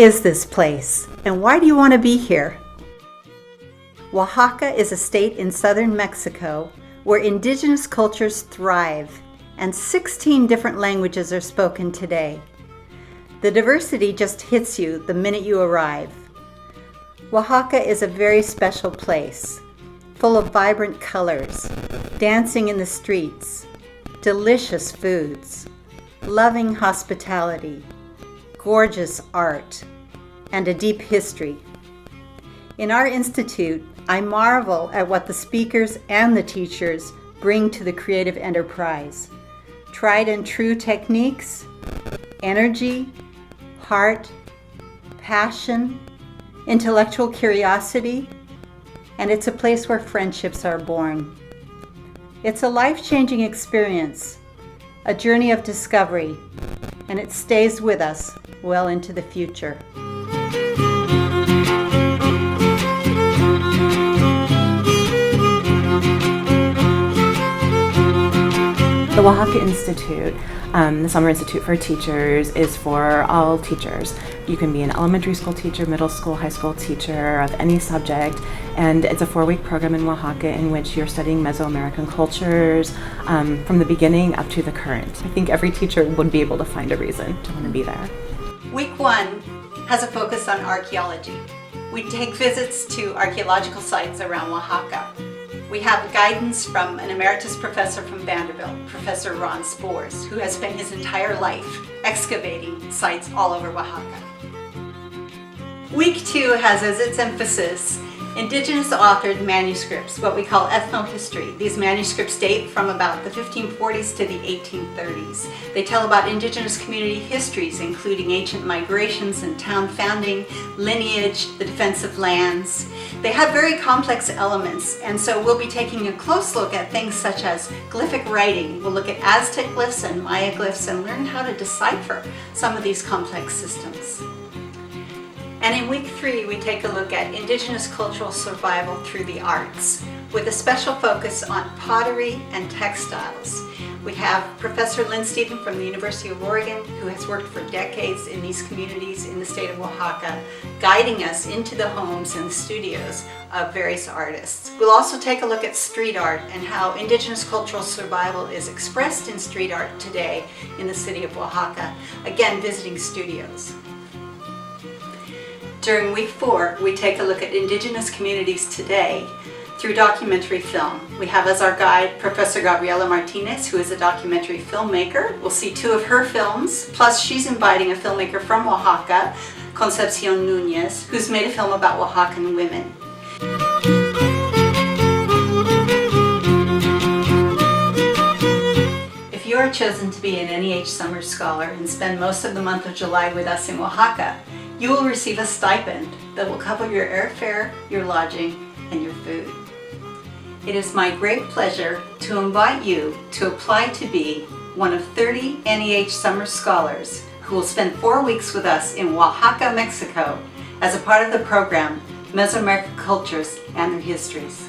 is this place, and why do you want to be here? Oaxaca is a state in southern Mexico where indigenous cultures thrive, and 16 different languages are spoken today. The diversity just hits you the minute you arrive. Oaxaca is a very special place, full of vibrant colors, dancing in the streets, delicious foods, loving hospitality, gorgeous art, and a deep history. In our institute, I marvel at what the speakers and the teachers bring to the creative enterprise. Tried and true techniques, energy, heart, passion, intellectual curiosity, and it's a place where friendships are born. It's a life-changing experience, a journey of discovery, and it stays with us well into the future. The Oaxaca Institute, the Summer Institute for Teachers, is for all teachers. You can be an elementary school teacher, middle school, high school teacher of any subject, and it's a 4-week program in Oaxaca in which you're studying Mesoamerican cultures from the beginning up to the current. I think every teacher would be able to find a reason to want to be there. Week 1 has a focus on archaeology. We take visits to archaeological sites around Oaxaca. We have guidance from an emeritus professor from Vanderbilt, Professor Ron Spores, who has spent his entire life excavating sites all over Oaxaca. Week 2 has as its emphasis indigenous authored manuscripts, what we call ethnohistory. These manuscripts date from about the 1540s to the 1830s. They tell about indigenous community histories, including ancient migrations and town founding, lineage, the defense of lands. They have very complex elements, and so we'll be taking a close look at things such as glyphic writing. We'll look at Aztec glyphs and Maya glyphs and learn how to decipher some of these complex systems. And in week 3, we take a look at indigenous cultural survival through the arts, with a special focus on pottery and textiles. We have Professor Lynn Stephen from the University of Oregon, who has worked for decades in these communities in the state of Oaxaca, guiding us into the homes and the studios of various artists. We'll also take a look at street art and how indigenous cultural survival is expressed in street art today in the city of Oaxaca, again visiting studios. During week 4, we take a look at indigenous communities today through documentary film. We have as our guide Professor Gabriela Martinez, who is a documentary filmmaker. We'll see 2 of her films, plus she's inviting a filmmaker from Oaxaca, Concepcion Nunez, who's made a film about Oaxacan women. If you are chosen to be an NEH Summer Scholar and spend most of the month of July with us in Oaxaca, you will receive a stipend that will cover your airfare, your lodging, and your food. It is my great pleasure to invite you to apply to be one of 30 NEH Summer Scholars who will spend 4 weeks with us in Oaxaca, Mexico, as a part of the program Mesoamerican Cultures and Their Histories.